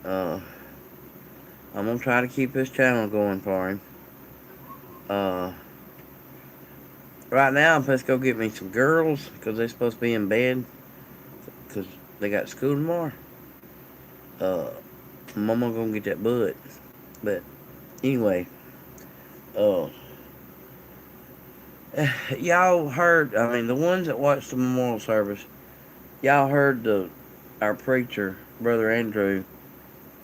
Uh, I'm gonna try to keep this channel going for him. Uh, right now I'm supposed to go get me some girls because they're supposed to be in bed because they got school tomorrow. Uh, Mama gonna get that bud. But anyway, uh, y'all heard? I mean, the ones that watched the memorial service, y'all heard our preacher, Brother Andrew,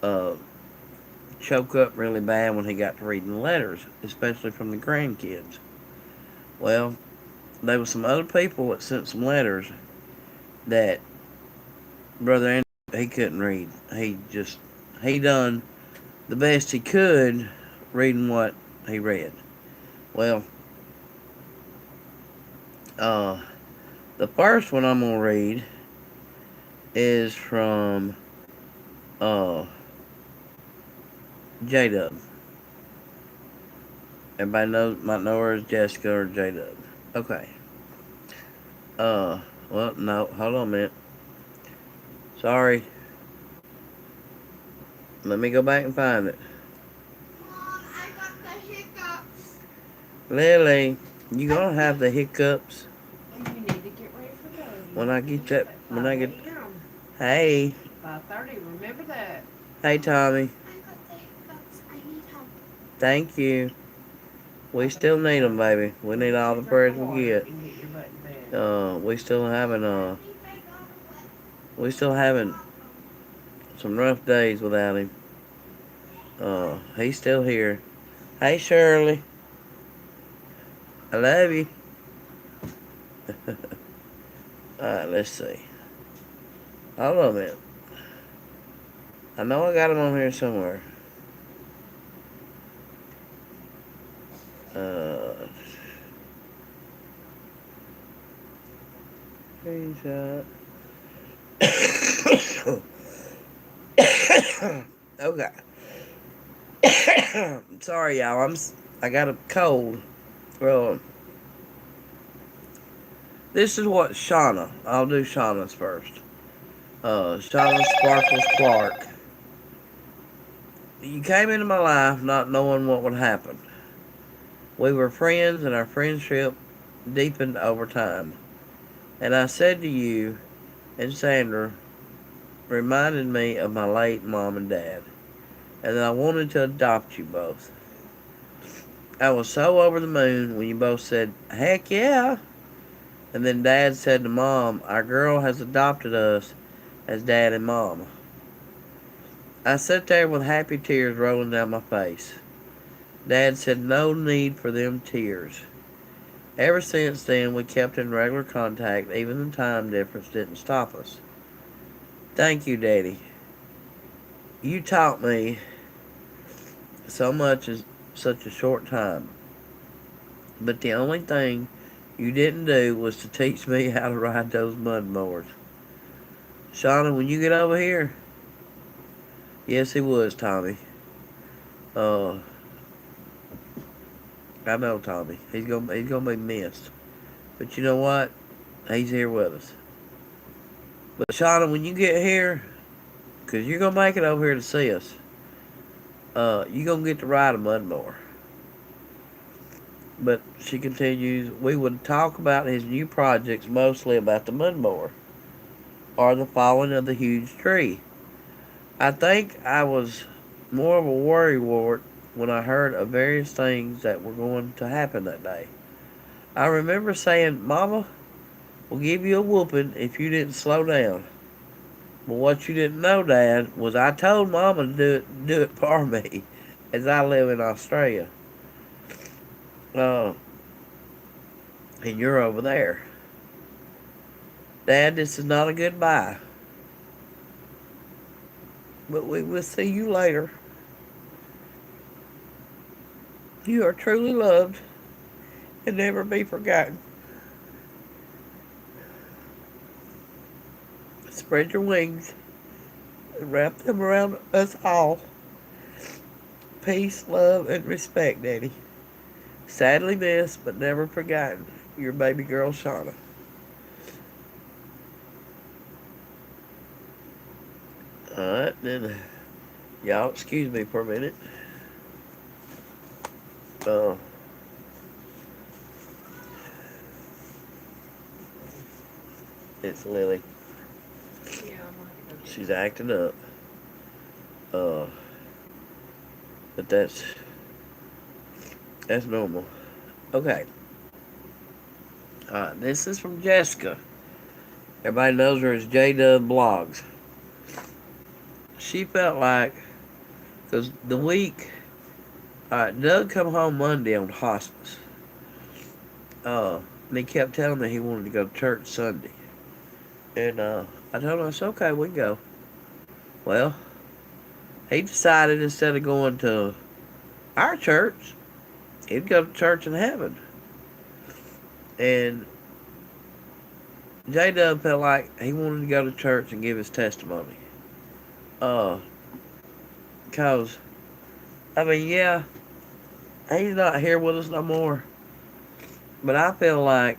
uh, choke up really bad when he got to reading letters, especially from the grandkids. Well, there was some other people that sent some letters that Brother Andrew he couldn't read. He done the best he could reading what he read. Well, uh, the first one I'm gonna read is from uh J Dub. Everybody might know her as Jessica or J Dub. Okay. Uh, well, no, hold on a minute. Sorry. Let me go back and find it. Mom, I got the hiccups. Lily, you gonna have the hiccups And you need to get ready for bed. You when have I to be get up that. at When 5 I get. a.m. Hey, 5:30. Remember that. hey, Mom, Tommy. I got the hiccups. I need help. Thank you. I We bet still you need them, don't. baby. We Go need get all you the a drink prayers of we water get. and get your butt in bed. We still having I think I got a wet we still having bottom. some rough days without him. He's still here. Hey, Shirley. I love you. Alright, let's see. Hold on a minute. I know I got him on here somewhere. Uh, screenshot. Okay. Sorry, y'all. I got a cold. Well, this is what Shauna. I'll do Shauna's first. Shauna Sparkles Clark. You came into my life not knowing what would happen. We were friends, and our friendship deepened over time. And I said to you and Sandra, reminded me of my late mom and dad, and that I wanted to adopt you both. I was so over the moon when you both said, heck yeah. And then Dad said to Mom, our girl has adopted us as Dad and Mom. I sat there with happy tears rolling down my face. Dad said no need for them tears. Ever since then, we kept in regular contact. Even the time difference didn't stop us. Thank you, Daddy. You taught me so much in such a short time. But the only thing you didn't do was to teach me how to ride those mud mowers. Shauna, when you get over here, yes, he was, Tommy. Uh, I know, Tommy. He's gonna be missed. But you know what? He's here with us. But Shauna, when you get here, cause you're gonna make it over here to see us, you gonna get to ride a mud mower. But she continues, we would talk about his new projects, mostly about the mud mower or the falling of the huge tree. I think I was more of a worrywart when I heard of various things that were going to happen that day. I remember saying, Mama, we'll give you a whooping if you didn't slow down. But what you didn't know, Dad, was I told Mama to do it for me, as I live in Australia. Uh, and you're over there. Dad, this is not a goodbye, but we will see you later. You are truly loved and never be forgotten. Spread your wings and wrap them around us all. Peace, love, and respect, Daddy. Sadly missed, but never forgotten. Your baby girl, Shauna. Alright, then Y'all excuse me for a minute. Uh, it's Lily. Yeah, I'm gonna have to go get She's her. acting up. Uh, but that's normal. Okay. This is from Jessica. Everybody knows her as JW Blogs. She felt like, because the week, Doug come home Monday on hospice. And he kept telling me he wanted to go to church Sunday. And I told him, it's okay, we can go. Well, he decided instead of going to our church, he'd go to church in heaven. And J Dub felt like he wanted to go to church and give his testimony. Uh, cause I mean, yeah, he's not here with us no more. But I feel like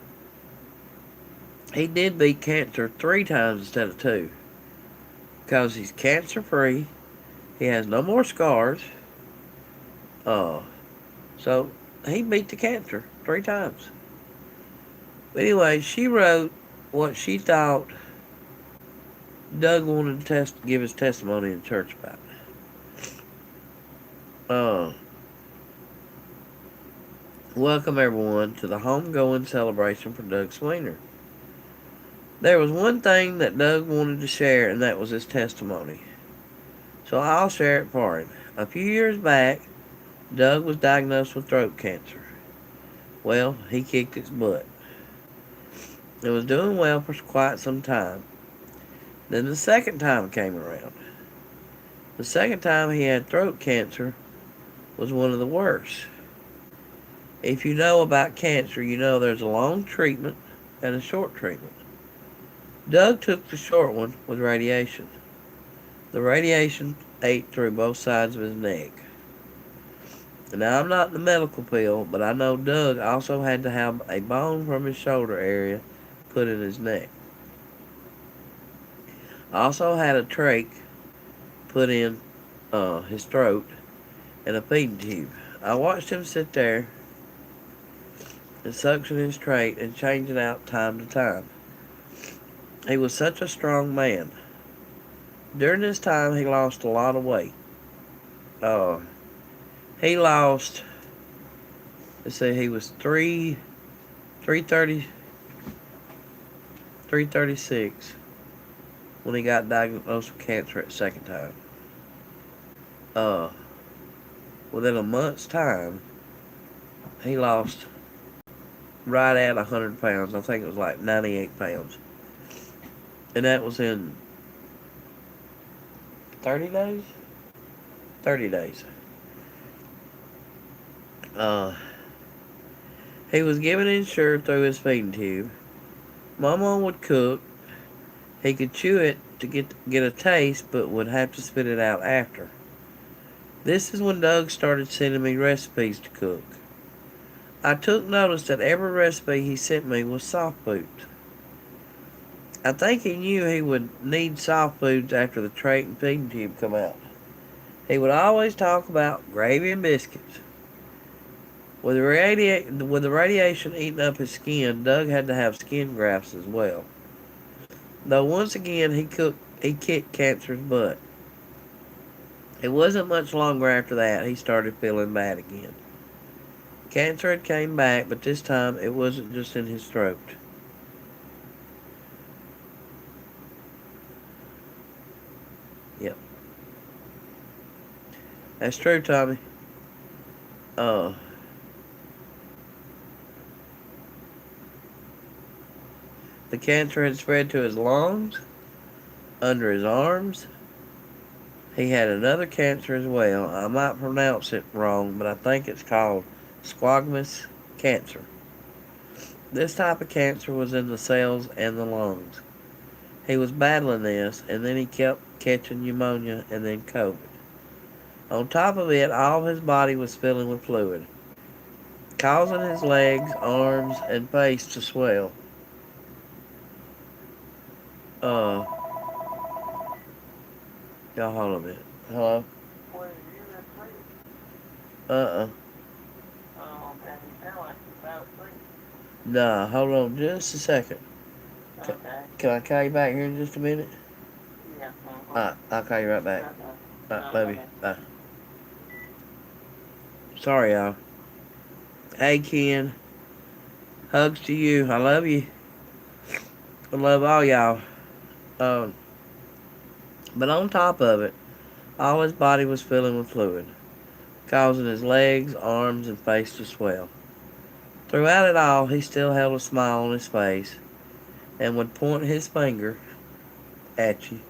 he did beat cancer 3 times instead of 2. Cause he's cancer free. He has no more scars. Uh, so he beat the cancer 3 times. But anyway, she wrote what she thought Doug wanted to give his testimony in church about. Uh, Welcome everyone to the homegoing celebration for Doug Sweener. There was one thing that Doug wanted to share, and that was his testimony. So I'll share it for him. A few years back, Doug was diagnosed with throat cancer. Well, he kicked its butt. It was doing well for quite some time. Then the second time came around. The second time he had throat cancer was one of the worst. If you know about cancer, you know there's a long treatment and a short treatment. Doug took the short one with radiation. The radiation ate through both sides of his neck. Now, I'm not in the medical field, but I know Doug also had to have a bone from his shoulder area put in his neck. Also had a trach put in his throat and a feeding tube. I watched him sit there and suction his trach and change it out time to time. He was such a strong man. During this time, he lost a lot of weight. Uh, he lost. Let's see, he was 330, 336 when he got diagnosed with cancer at second time. Uh, Within a month's time, he lost right at 100 pounds. I think it was like 98 pounds. And that was in 30 days? 30 days. He was given insured through his feeding tube. Mama would cook. He could chew it to get a taste, but would have to spit it out after. This is when Doug started sending me recipes to cook. I took notice that every recipe he sent me was soft foods. I think he knew he would need soft foods after the trach and feeding tube come out. He would always talk about gravy and biscuits. With the radiation eating up his skin, Doug had to have skin grafts as well. Though once again he kicked cancer's butt. It wasn't much longer after that he started feeling bad again. Cancer had came back, but this time it wasn't just in his throat. Yep. That's true, Tommy. The cancer had spread to his lungs, under his arms. He had another cancer as well. I might pronounce it wrong, but I think it's called squamous cancer. This type of cancer was in the cells and the lungs. He was battling this, and then he kept catching pneumonia and then COVID. On top of it, all of his body was filling with fluid, causing his legs, arms, and face to swell. Y'all hold a minute. Hello? What are you asleep? Uh-uh. Oh, okay. You sound like you're about asleep. Nah, hold on just a second. Ca- Okay. Can I call you back here in just a minute? Yeah. Uh-huh. I'll call you right back. Love you. Bye-bye. Bye. Sorry, y'all. Hey, Ken. Hugs to you. I love you. I love all y'all. Um, but on top of it, all his body was filling with fluid, causing his legs, arms, and face to swell. Throughout it all, he still held a smile on his face and would point his finger at you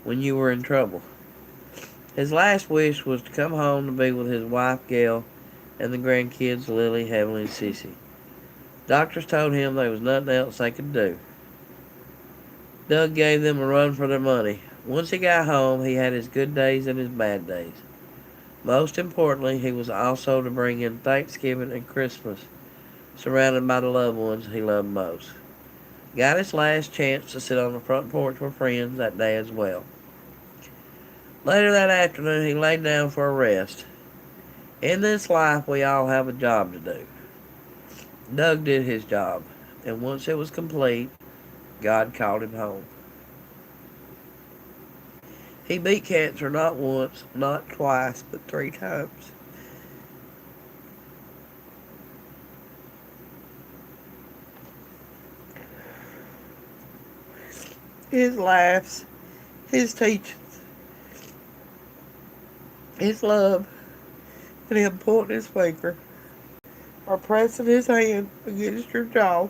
when you were in trouble. His last wish was to come home to be with his wife, Gail, and the grandkids, Lily, Heavenly, and Cece. Doctors told him there was nothing else they could do. Doug gave them a run for their money. Once he got home, he had his good days and his bad days. Most importantly, he was also to bring in Thanksgiving and Christmas, surrounded by the loved ones he loved most. Got his last chance to sit on the front porch with friends that day as well. Later that afternoon, he laid down for a rest. In this life, we all have a job to do. Doug did his job, and once it was complete, God called him home. He beat cancer not once, not twice, but 3 times. His laughs, his teachings, his love, and him pointing his finger or pressing his hand against your jaw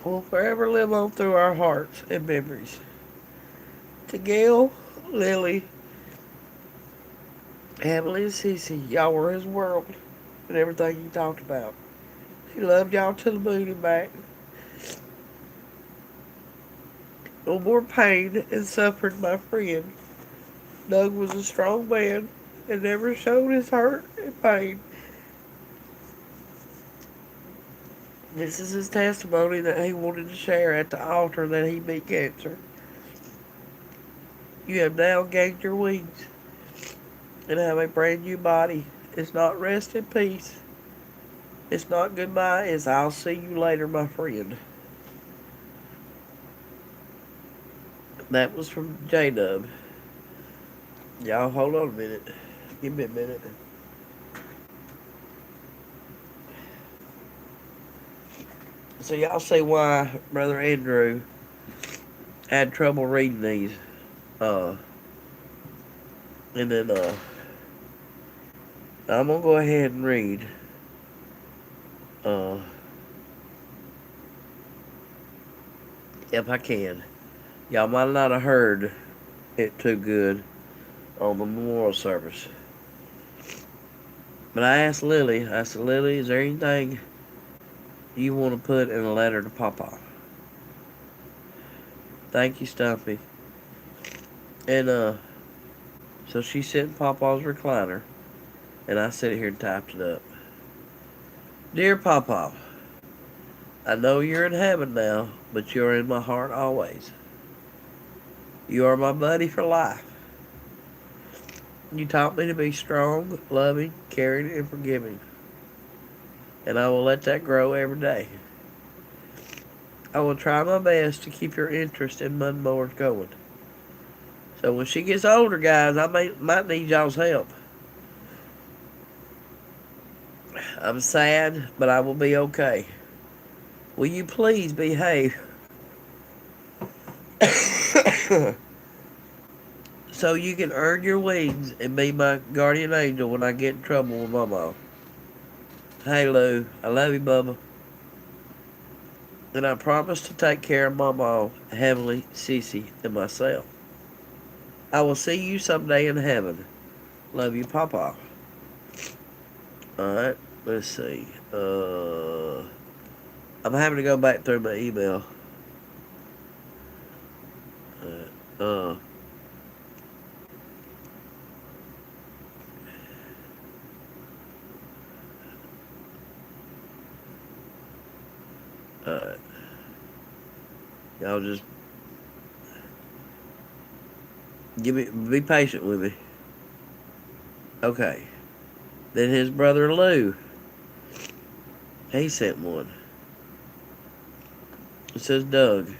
will forever live on through our hearts and memories. To Gail, Lily, Emily, and Cece, y'all were his world and everything he talked about. He loved y'all to the moon and back. No more pain and suffering, my friend. Doug was a strong man and never showed his hurt and pain. This is his testimony that he wanted to share at the altar that he beat cancer. You have now gained your wings and have a brand new body. It's not rest in peace. It's not goodbye. It's I'll see you later, my friend. That was from J-Dub. Y'all hold on a minute. Give me a minute. So y'all see why Brother Andrew had trouble reading these. Uh, and then I'm gonna go ahead and read. Uh, if I can. Y'all might not have heard it too good on the memorial service. But I said, Lily, is there anything you want to put in a letter to Papa? Thank you, Stumpy. And so she sat in Papa's recliner, and I sit here and typed it up. Dear Papa, I know you're in heaven now, but you're in my heart always. You are my buddy for life. You taught me to be strong, loving, caring, and forgiving. And I will let that grow every day. I will try my best to keep your interest in mud mowers going. So when she gets older, guys, I might need y'all's help. I'm sad, but I will be okay. Will you please behave so you can earn your wings and be my guardian angel when I get in trouble with Mama? Hey, Lou, I love you, Bubba. And I promise to take care of Mama, Heavenly, Cece, and myself. I will see you someday in heaven. Love you, Papa. Alright, let's see. I'm having to go back through my email. Uh, uh, y'all just Be patient with me. Okay. Then his brother Lou, he sent one. It says, Doug,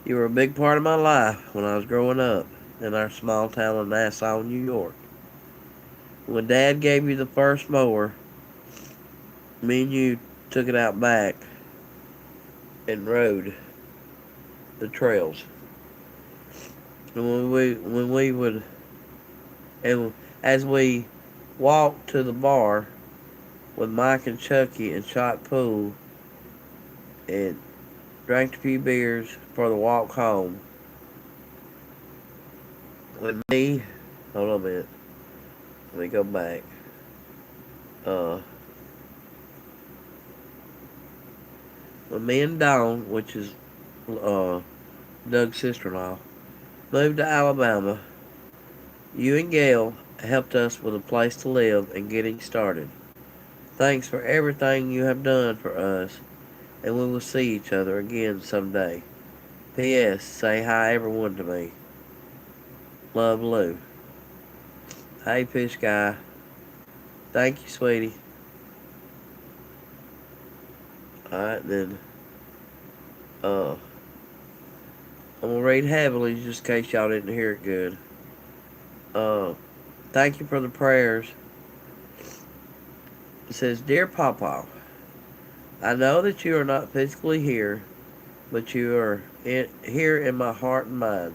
you were a big part of my life when I was growing up in our small town of Nassau, New York. When Dad gave you the first mower, me and you took it out back and rode the trails. And when we would, and as we walked to the bar with Mike and Chucky and shot pool and drank a few beers for the walk home. With me, hold on a minute. Let me go back. When me and Dawn, which is Doug's sister-in-law, moved to Alabama, you and Gail helped us with a place to live and getting started. Thanks for everything you have done for us, and we will see each other again someday. P.S. Say hi everyone to me. Love, Lou. Hey, fish guy. Thank you, sweetie. Alright, then. I'm gonna read heavily just in case y'all didn't hear it good. Thank you for the prayers. It says, Dear Papa, I know that you are not physically here, but you are here in my heart and mind.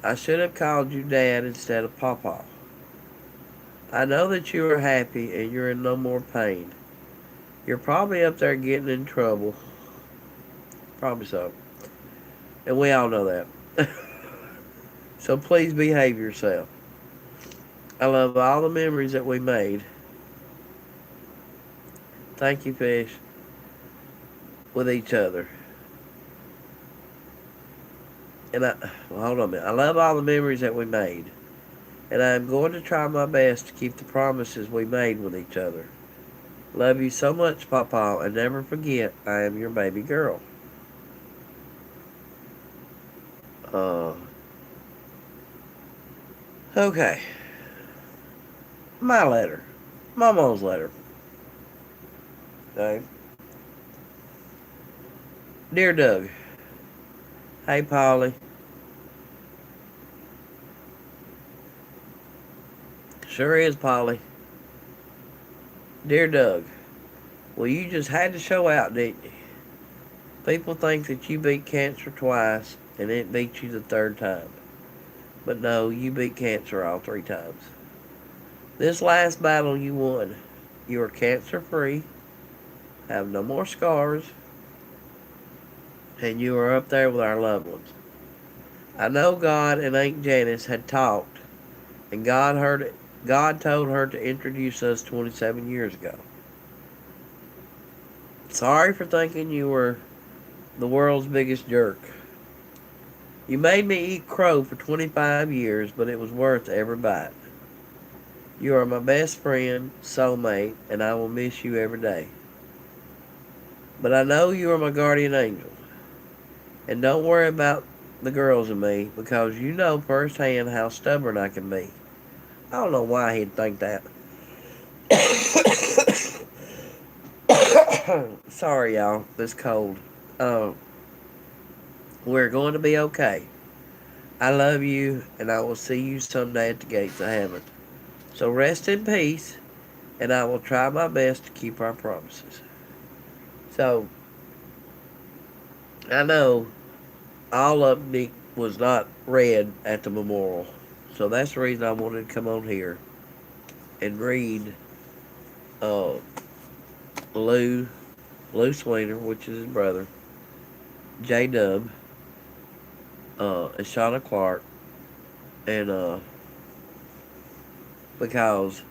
I should have called you Dad instead of Papa. I know that you are happy and you're in no more pain. You're probably up there getting in trouble. Probably so. And we all know that. So please behave yourself. I love all the memories that we made. Thank you, fish. With each other. Hold on a minute. I love all the memories that we made. And I am going to try my best to keep the promises we made with each other. Love you so much, Papa, and never forget I am your baby girl. Okay. My letter. Mama's letter. Okay. Dear Doug. Hey, Polly. Sure is, Polly. Dear Doug. Well, you just had to show out, didn't you? People think that you beat cancer twice, and it beat you the third time. But no, you beat cancer all 3 times. This last battle you won. You are cancer-free, have no more scars, and you are up there with our loved ones. I know God and Aunt Janice had talked, and God told her to introduce us 27 years ago. Sorry for thinking you were the world's biggest jerk. You made me eat crow for 25 years, but it was worth every bite. You are my best friend, soulmate, and I will miss you every day. But I know you are my guardian angel. And don't worry about the girls and me, because you know firsthand how stubborn I can be. I don't know why he'd think that. Sorry, y'all. This cold. We're going to be okay. I love you, and I will see you someday at the gates of heaven. So rest in peace, and I will try my best to keep our promises. So, I know all of it was not read at the memorial. So that's the reason I wanted to come on here and read Lou Sweeter, which is his brother, J-Dub, and Shauna Clark, and because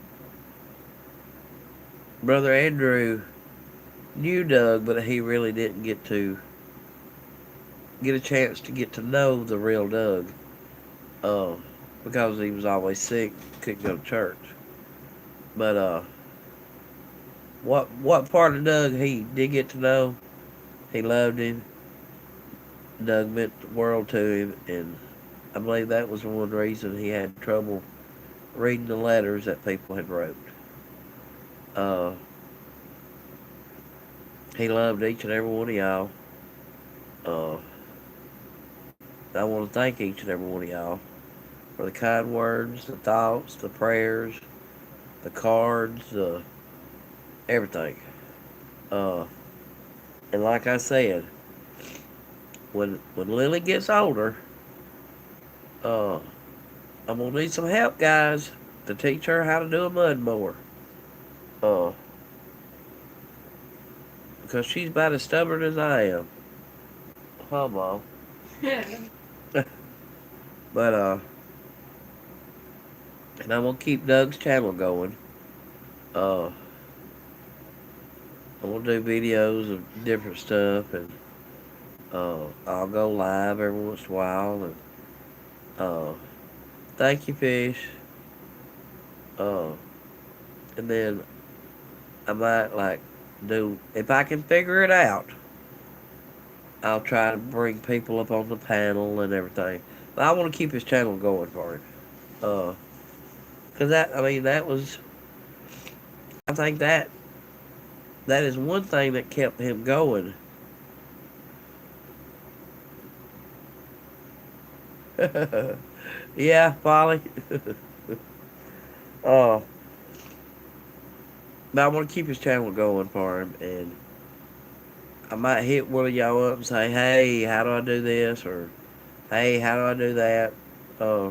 Brother Andrew knew Doug, but he really didn't get a chance to get to know the real Doug, because he was always sick, couldn't go to church. But what part of Doug he did get to know? He loved him. Doug meant the world to him, and I believe that was one reason he had trouble reading the letters that people had wrote. Uh, he loved each and every one of y'all. Uh, I want to thank each and every one of y'all for the kind words, the thoughts, the prayers, the cards, everything. Uh, and like I said, when Lily gets older, uh, I'm gonna need some help, guys, to teach her how to do a mud mower. Uh, because she's about as stubborn as I am. Huh, Mom? But and I'm gonna keep Doug's channel going. I'm gonna do videos of different stuff, and I'll go live every once in a while. And uh, thank you, Fish. Uh, and then I might like do if I can figure it out. I'll try to bring people up on the panel and everything. But I want to keep his channel going for him. Cause that was, I think that is one thing that kept him going. Yeah, Polly. uh, but I want to keep his channel going for him, and I might hit one of y'all up and say, "Hey, how do I do this?" or "Hey, how do I do that?" Uh,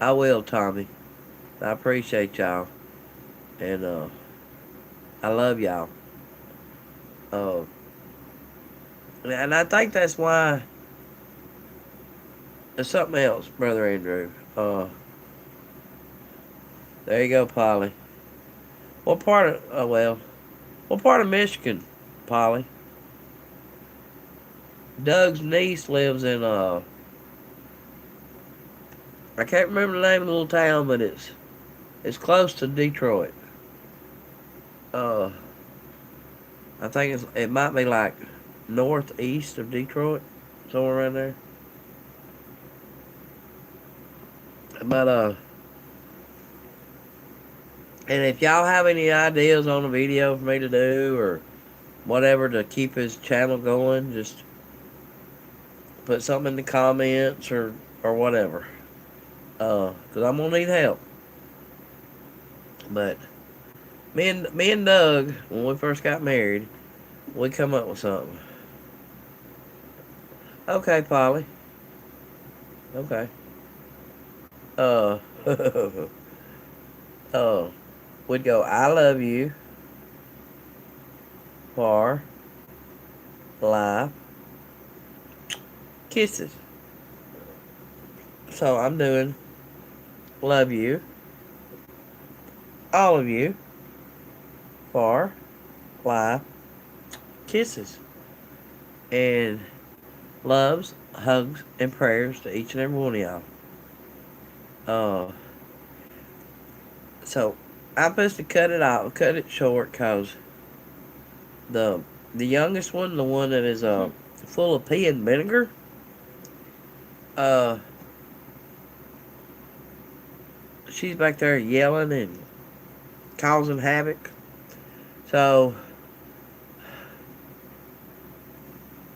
I will, Tommy. I appreciate y'all, and I love y'all. Uh, and I think that's why. There's something else, Brother Andrew. There you go, Polly. What part of? Oh well. What part of Michigan, Polly? Doug's niece lives in I can't remember the name of the little town, but it's close to Detroit. Uh, I think it might be like northeast of Detroit, somewhere around there. But and if y'all have any ideas on a video for me to do or whatever to keep his channel going, just put something in the comments or whatever. Cause I'm gonna need help. But me and Doug, when we first got married, we come up with something. Okay, Polly. Okay. Uh, uh, we'd go. I love you for life. Kisses. So I'm doing love you, all of you, for life. Kisses. And loves, hugs, and prayers to each and every one of y'all. Uh, so I'm supposed to cut it out, cut it short, cause the the youngest one, the one that is full of pea and vinegar, uh, she's back there yelling and causing havoc. So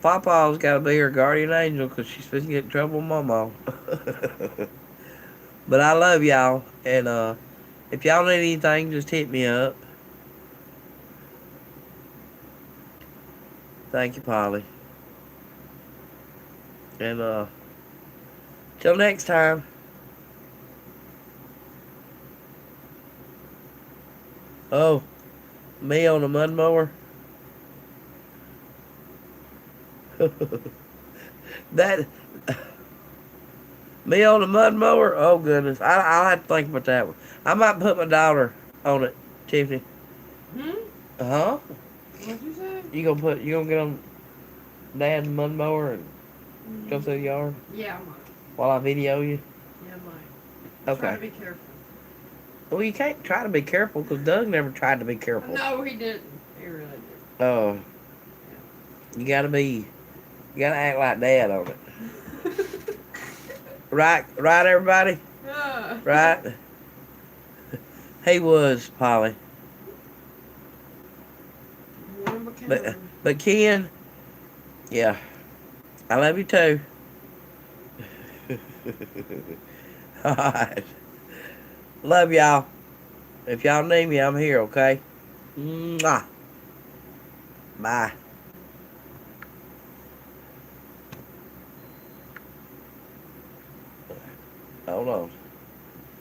Papa's got to be her guardian angel because she's supposed to get in trouble with Mama. But I love y'all, and if y'all need anything, just hit me up. Thank you, Polly. And till next time. Oh, me on a mud mower. That me on a mud mower. Oh goodness, I'll have to think about that one. I might put my daughter on it, Tiffany. Hmm? Huh? What'd you say? You gonna get on Dad's mud mower and go through the yard Yeah, I might. while I video you? Yeah, I might. Try to Okay. be careful. Well, you can't try to be careful because Doug never tried to be careful. No, he didn't. He really did. Oh, you gotta act like dad on it. Right, everybody? Ah. Right? He was, Polly. One of a kind. But Ken, yeah, I love you too. Alright. Love y'all. If y'all need me, I'm here, okay? Mwah. Bye. Hold on.